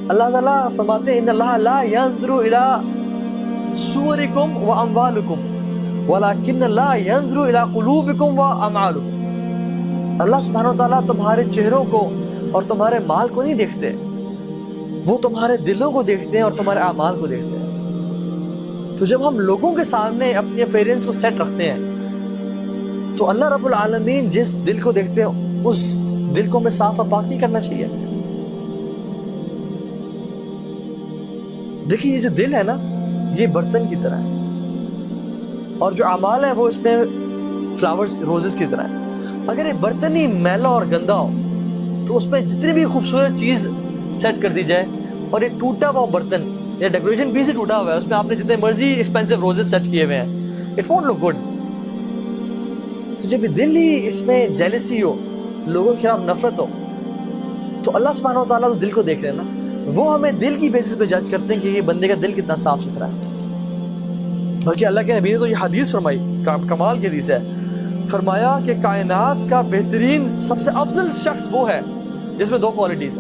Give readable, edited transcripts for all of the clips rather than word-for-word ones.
اللہ تعالیٰ فرماتے ہیں ان اللہ لا ينظر الى صورکم و اموالکم ولکن اللہ ينظر الى قلوبکم و اعمالکم. اللہ سبحانہ و تعالیٰ تمہارے چہروں کو اور تمہارے مال کو نہیں دیکھتے، وہ تمہارے دلوں کو دیکھتے ہیں اور تمہارے اعمال کو دیکھتے ہیں. تو جب ہم لوگوں کے سامنے اپنے اپیرنس کو سیٹ رکھتے ہیں تو اللہ رب العالمین جس دل کو دیکھتے ہیں اس دل کو ہمیں صاف اور پاک نہیں کرنا چاہیے. دیکھیے یہ جو دل ہے نا یہ برتن کی طرح ہے، اور جو اعمال ہیں وہ اس میں فلاورز روزز کی طرح ہے. اگر یہ برتن ہی میلا اور گندا ہو تو اس میں جتنی بھی خوبصورت چیز سیٹ کر دی جائے اور یہ ٹوٹا ہوا برتن یا ڈیکوریشن پیس ہی ٹوٹا ہوا ہے، اس میں آپ نے جتنے مرضی ایکسپینسو روزز سیٹ کیے ہوئے ہیں، اٹ وونٹ لک گڈ. تو جب یہ دل ہی اس میں جیلسی ہو، لوگوں کے خلاف نفرت ہو، تو اللہ سبحانہ و تعالیٰ تو دل کو دیکھ رہے ہیں نا، وہ ہمیں دل کی بیسس پہ جج کرتے ہیں کہ یہ بندے کا دل کتنا صاف ستھرا ہے. بلکہ اللہ کے نبی نے تو یہ حدیث فرمائی، کمال کی حدیث ہے، فرمایا کہ کائنات کا بہترین سب سے افضل شخص وہ ہے جس میں دو کوالٹیز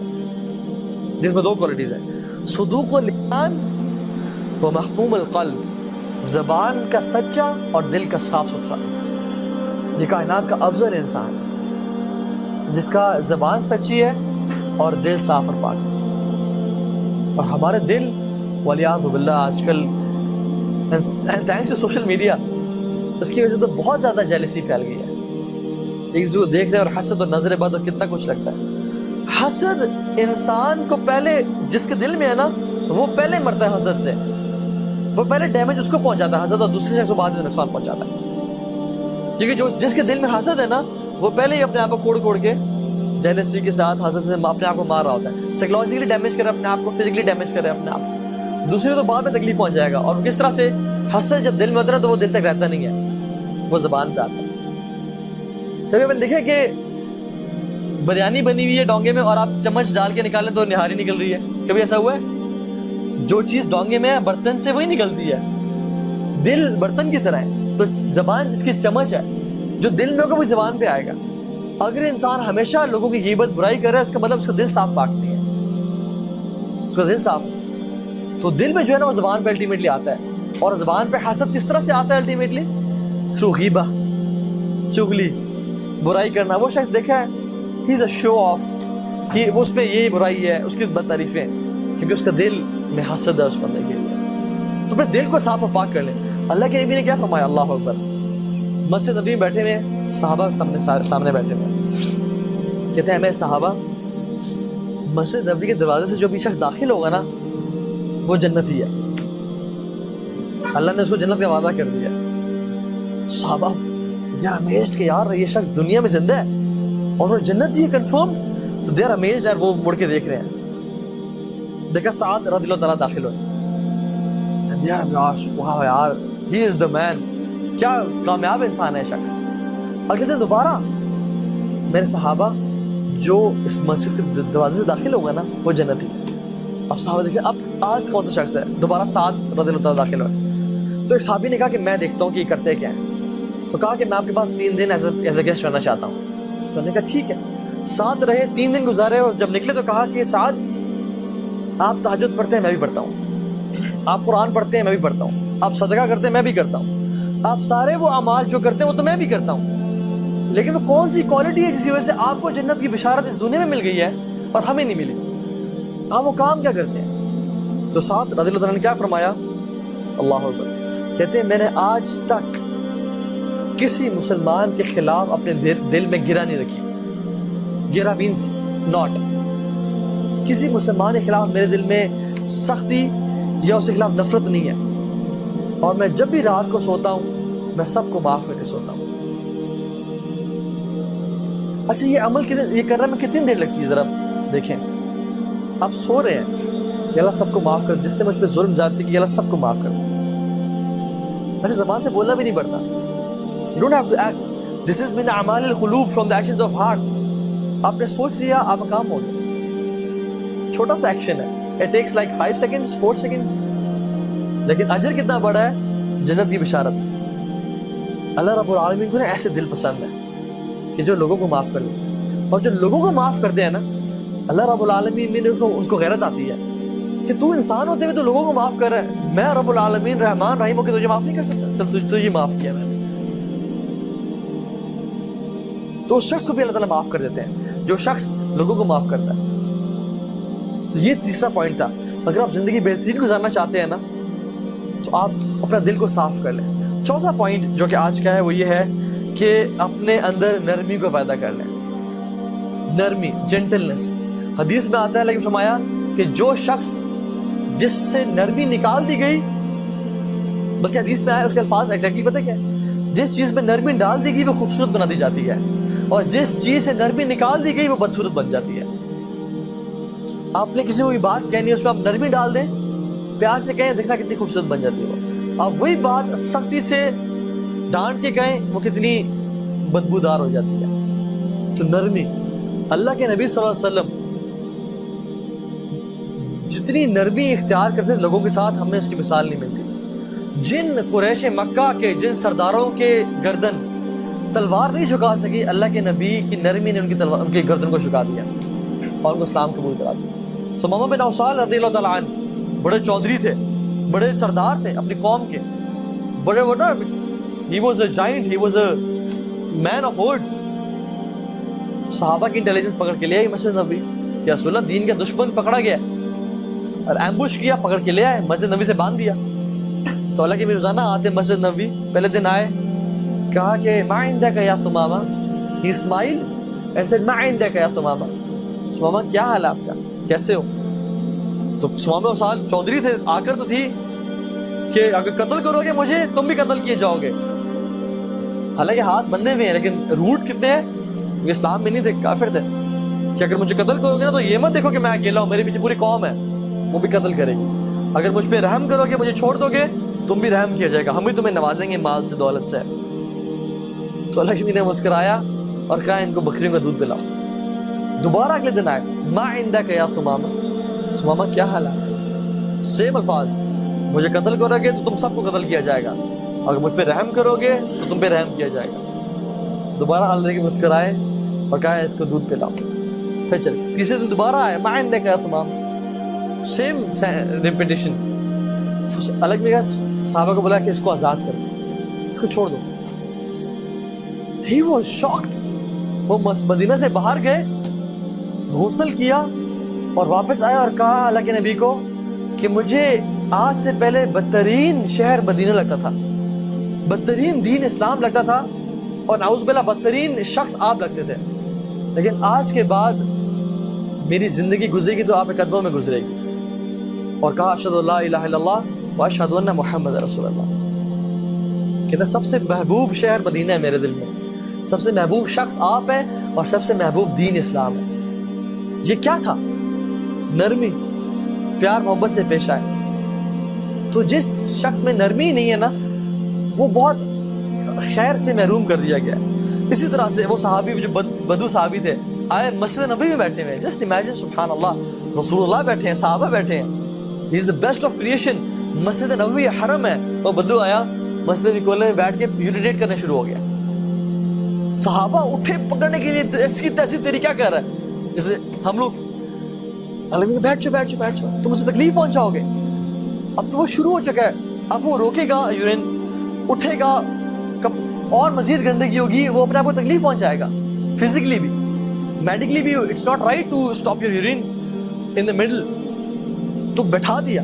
ہیں، صدوق اللسان و محموم القلب، زبان کا سچا اور دل کا صاف ستھرا. یہ کائنات کا افضل انسان ہے جس کا زبان سچی ہے اور دل صاف اور پاک ہے. اور ہمارے دل والعیاذ باللہ آج کل تھینکس ٹو سوشل میڈیا اس کی وجہ سے تو بہت زیادہ جیلسی پھیل گئی ہے. ایک دوسرے کو دیکھ رہے اور حسد اور نظر بد اور کتنا کچھ لگتا ہے. حسد انسان کو پہلے جس کے دل میں ہے نا وہ پہلے مرتا ہے حسد سے، وہ پہلے ڈیمیج اس کو پہنچاتا ہے حسد، اور دوسرے شخص کو بعد میں نقصان پہنچاتا ہے. کیونکہ جو جس کے دل میں حسد ہے نا وہ پہلے ہی اپنے آپ کو کوڑ کے جیلسی کے ساتھ حسد سے اپنے آپ کو مار رہا ہوتا ہے. سائیکولوجیکلی ڈیمیج کرے اپنے آپ کو، فزیکلی ڈیمیج کرے اپنے آپ کو، دوسرے تو بعد میں تکلیف پہنچ جائے گا. اور کس طرح سے حسد جب دل میں ہوتا ہے تو وہ دل تک رہتا نہیں ہے، وہ زبان پہ آتا ہے. کبھی اپن دیکھیں کہ بریانی بنی ہوئی ہے ڈونگے میں اور آپ چمچ ڈال کے نکالیں تو نہاری نکل رہی ہے، کبھی ایسا ہوا ہے؟ جو چیز ڈونگے میں ہے برتن سے وہی نکلتی ہے. دل برتن کی طرح ہے تو زبان اس کی چمچ ہے، جو دل میں ہوگا وہ زبان پہ آئے گا. اگر انسان ہمیشہ لوگوں کی غیبت برائی کر رہا ہے اس کا مطلب اس کا دل صاف پاک نہیں ہے، اس کا دل صاف. تو دل میں جو ہے نا وہ زبان پہ الٹیمیٹلی آتا ہے. اور زبان پہ حسد کس طرح سے آتا ہے الٹیمیٹلی؟ تھرو غیبہ، چغلی، برائی کرنا. وہ شخص دیکھا ہے ہی از اے شو آف کہ اس پہ یہ برائی ہے، اس کی بد تعریفیں، کیونکہ اس کا دل میں حسد ہے اس بندے کے لیے. تو اپنے دل کو صاف و پاک کر لیں. اللہ کے نبی نے کیا فرمایا؟ اللہ اکبر. مسجد نبی میں بیٹھے ہوئے صحابہ سامنے بیٹھے ہوئے کہتے ہیں میں صحابہ مسجد نبی کے دروازے سے جو بھی شخص داخل ہوگا نا وہ جنتی ہے، اللہ نے اس کو جنت کا وعدہ کر دیا. صحابہ دے آر امیزڈ کہ یار یہ شخص دنیا میں زندہ ہے اور وہ جنتی ہے کنفرم. تو دے آر امیزڈ اور وہ مڑ کے دیکھ رہے ہیں. دیکھا سعد رضی اللہ تعالیٰ داخل ہوئے، دے آر امیزڈ، واہ یار ہی از دا مین، کیا کامیاب انسان ہے شخص. اگلے دن دوبارہ میرے صحابہ جو اس مسجد کے دروازے سے داخل ہوگا نا وہ جنتی ہے. اب صحابہ دیکھیں اب آج کون سا شخص ہے؟ دوبارہ سعد رضی اللہ تعالیٰ داخل ہوئے. تو ایک صحابی نے کہا کہ میں دیکھتا ہوں کہ یہ کرتے کیا ہیں. تو کہا کہ میں آپ کے پاس 3 دن ایز اے گیسٹ رہنا چاہتا ہوں. تو انہوں نے کہا ٹھیک ہے. ساتھ رہے، 3 دن گزارے، اور جب نکلے تو کہا کہ سعد آپ تہجد پڑھتے ہیں میں بھی پڑھتا ہوں، آپ قرآن پڑھتے ہیں میں بھی پڑھتا ہوں، آپ صدقہ کرتے ہیں میں بھی کرتا ہوں، آپ سارے وہ اعمال جو کرتے ہیں وہ تو میں بھی کرتا ہوں، لیکن وہ کون سی کوالٹی ہے جس کی وجہ سے آپ کو جنت کی بشارت اس دنیا میں مل گئی ہے اور ہمیں نہیں ملی؟ آپ وہ کام کیا کرتے ہیں؟ تو ساتھ رضی اللہ عنہ نے کیا فرمایا؟ اللہ اکبر. کہتے ہیں میں نے آج تک کسی مسلمان کے خلاف اپنے دل میں گرہ نہیں رکھی. گرہ مینس ناٹ. کسی مسلمان کے خلاف میرے دل میں سختی یا اس کے خلاف نفرت نہیں ہے. اور میں جب بھی رات کو سوتا ہوں میں سب کو معاف کر کے سوتا ہوں. اچھا یہ عمل یہ کرنے میں کتنی دیر لگتی ہے ذرا دیکھیں. آپ سو رہے ہیں یا اللہ سب کو معاف کر، جس نے مجھ پہ ظلم زیادتی کی اللہ سب کو معاف کر. اچھا زبان سے بولنا بھی نہیں پڑتا. You don't have to act. This is min a'mal al-qulub, from the actions of heart. آپ نے سوچ لیا آپ کا کام ہو گیا. چھوٹا سا ایکشن ہے. It takes like 5 seconds, 4 seconds. لیکن اجر کتنا بڑا ہے؟ جنت کی بشارت. اللہ رب العالمین کو نا ایسے دل پسند ہے کہ جو لوگوں کو معاف کر دیتے ہیں. اور جو لوگوں کو معاف کرتے ہیں نا اللہ رب العالمین میں ان کو غیرت آتی ہے کہ تو انسان ہوتے ہوئے تو لوگوں کو معاف کر رہا ہے, میں رب العالمین رحمان رحیم ہو کے تجھے معاف نہیں کر سکتا, چل تجھے معاف کیا میں نے. تو اس شخص کو بھی اللہ تعالیٰ معاف کر دیتے ہیں جو شخص لوگوں کو معاف کرتا ہے. تو یہ تیسرا پوائنٹ تھا. اگر آپ زندگی بہترین گزارنا چاہتے ہیں نا تو آپ اپنا دل کو صاف کر لیں. چوتھا پوائنٹ جو کہ آج کا ہے وہ یہ ہے کہ اپنے اندر نرمی کو پیدا کر لیں. نرمی, جینٹلنس. حدیث میں آتا ہے لیکن فرمایا کہ جو شخص جس سے نرمی نکال دی گئی, بلکہ حدیث میں آیا اس کے الفاظ ایگزیکٹلی پتہ کیا ہے, جس چیز میں نرمی ڈال دی گئی وہ خوبصورت بنا دی جاتی ہے, اور جس چیز سے نرمی نکال دی گئی وہ بدصورت بن جاتی ہے. آپ نے کسی کو کوئی بات کہنی ہے, اس پہ آپ نرمی ڈال دیں, پیار سے کہیں, دیکھنا کتنی خوبصورت بن جاتی ہے وہ. آپ وہی بات سختی سے ڈانٹ کے کہیں, وہ کتنی بدبودار ہو جاتی ہے. تو نرمی, اللہ کے نبی صلی اللہ علیہ وسلم جتنی نرمی اختیار کرتے تھے لوگوں کے ساتھ, ہمیں اس کی مثال نہیں ملتی. جن قریش مکہ کے جن سرداروں کے گردن تلوار نہیں جھکا سکی, اللہ کے نبی کی نرمی نے ان کی گردن کو جھکا دیا اور ان کو اسلام قبول کرا دیا. ثمامہ بن اوصال رضی اللہ تعالیٰ عنہ بڑے چودھری تھے, بڑے سردار تھے اپنی قوم کے, بڑے he was a giant, he was a man of words. صحابہ کی انٹیلیجنس پکڑ کے لے آئی مسجد نبوی, یا رسول اللہ دین کا دشمن پکڑا گیا اور ایمبوش کیا, پکڑ کے لے آئے, مسجد نبوی سے باندھ دیا. تو اللہ کے روزانہ آتے مسجد نبوی, پہلے دن آئے, کہا کہ ما عندک یا ثمامہ, he smiled and said ما عندک یا ثمامہ, ثمامہ کیا حال ہے آپ کا, کیسے ہو. تو ثمامہ اوصال چودھری تھے, آ کر تو تھی کہ اگر قتل کرو گے مجھے تم بھی قتل کیے جاؤ گے. حالانکہ ہاتھ بندھے ہوئے ہیں لیکن روٹ کتنے ہیں, وہ اسلام میں نہیں تھے, کافر تھے, کہ اگر مجھے قتل کرو گے نا تو یہ مت دیکھو کہ میں اکیلا ہوں, میرے پیچھے پوری قوم ہے وہ بھی قتل کرے گی. اگر مجھ پہ رحم کرو گے, مجھے چھوڑ دو گے, تم بھی رحم کیا جائے گا, ہم بھی تمہیں نوازیں گے مال سے, دولت سے. تو اللہ کی نے مسکرایا اور کہا ان کو بکریوں کا دودھ پلاؤ. دوبارہ اگلے دن آئے, ما عندک یا ثمامہ, ثمامہ کیا حال ہے, سیم الفاظ, مجھے قتل کرو گے تو تم سب کو قتل کیا جائے گا, اگر مجھ پہ رحم کرو گے تو تم پہ رحم کیا جائے گا. دوبارہ اللہ کی مسکرائے اور کہا اس کو دودھ پلاؤ. پھر چلے, تیسرے دن دوبارہ آئے, ما عندک یا ثمامہ, سیم ریپیٹیشن. تو الگ نے کہا صحابہ کو بولا کہ اس کو آزاد کرو, اس کو چھوڑ دو. He was shocked. وہ مدینہ سے باہر گئے, غسل کیا اور واپس آیا اور کہا اللہ کے نبی کو کہ مجھے آج سے پہلے بدترین شہر مدینہ لگتا تھا, بدترین دین اسلام لگتا تھا, اور نعوذ باللہ بدترین شخص آپ لگتے تھے, لیکن آج کے بعد میری زندگی گزرے گی تو آپ کے قدموں میں گزرے گی. اور کہا اشہد ان لا الہ الا اللہ واشہد ان محمد رسول اللہ. کہتا سب سے محبوب شہر مدینہ ہے میرے دل میں, سب سے محبوب شخص آپ ہیں, اور سب سے محبوب دین اسلام ہے. یہ کیا تھا, نرمی, پیار محبت سے پیش آئے. تو جس شخص میں نرمی نہیں ہے نا وہ بہت خیر سے محروم کر دیا گیا. اسی طرح سے وہ صحابی جو بدو صحابی تھے, آئے مسجد نبوی میں بیٹھے ہوئے, جسٹ امیجن, سبحان اللہ, رسول اللہ بیٹھے ہیں, صحابہ بیٹھے ہیں, ہی از the best of creation, Masjid Nabawi حرم ہے. وہ بدو آیا مسجد نبوی کولے میں بیٹھ کے یورینیٹ کرنا شروع ہو گیا. صحابہ اٹھے پکڑنے کے لیے, ایسی تیسی تیری کیا کر رہا ہے, جیسے ہم لوگ بیٹھ جاؤ, تم اسے تکلیف پہنچاؤ گے. اب تو وہ شروع ہو چکا ہے, اب وہ روکے گا یورین, اٹھے گا, اور مزید گندگی ہوگی, وہ اپنے آپ کو تکلیف پہنچائے گا, فزیکلی بھی, میڈیکلی بھی. It's not right to stop your urine in the middle. تو بٹھا دیا.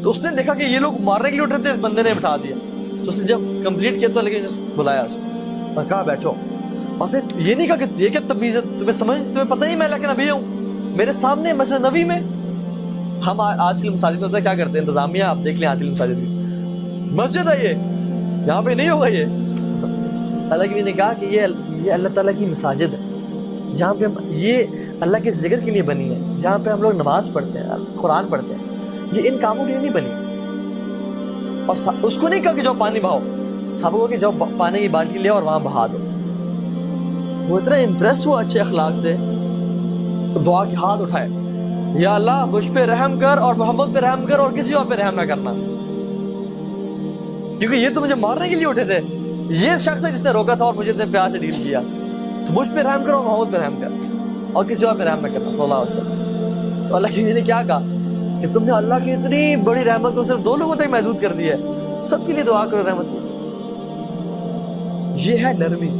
تو اس نے دیکھا کہ یہ لوگ مارنے کے لیے اٹھ رہے تھے, اس بندے نے بٹھا دیا. تو اس نے جب کمپلیٹ کیا تو لیکن بلایا اس کو اور کہا بیٹھو. اور پھر یہ نہیں کہا کہ یہ کیا تمیز ہے, تمہیں پتہ ہی میں اللہ کے نبی ہوں, میرے سامنے مسجد نبی میں. ہم آج کل مساجد میں کیا کرتے ہیں, انتظامیہ آپ دیکھ لیں, آج کل مساجد کی مسجد ہے, یہ یہاں پہ نہیں ہوگا. یہ اللہ کے نے کہا کہ یہ اللہ تعالیٰ کی مساجد ہے, یہاں پہ یہ اللہ کے ذکر کے لیے بنی ہے, یہاں پہ ہم لوگ نماز پڑھتے ہیں, قرآن پڑھتے ہیں, یہ ان کاموں کے لیے نہیں بنی. اور اس کو نہیں کہا کہ جاؤ پانی بہاؤ, صحابہ کو کہ جاؤ پانی کی بالٹی لے اور وہاں بہا دو. وہ اتنا امپریس ہوا اچھے اخلاق سے, دعا کے ہاتھ اٹھائے, یا اللہ مجھ پہ رحم کر اور محمد پہ رحم کر اور کسی اور پہ رحم نہ کرنا, کیونکہ یہ تو مجھے مارنے کے لیے اٹھے تھے. یہ شخص ہے جس نے روکا تھا اور مجھے اتنے پیار سے ڈیل کیا. تو مجھ پہ رحم کر اور محمد پہ رحم کر اور کسی اور پہ رحم نہ کرنا, صلی اللہ علیہ وسلم. تو اللہ کی نے کیا کہا کہ تم نے اللہ کی اتنی بڑی رحمت کو صرف 2 لوگوں تک محدود کر دیا ہے. سب کے لیے دعا کرو رحمت کی. یہ ہے نرمی.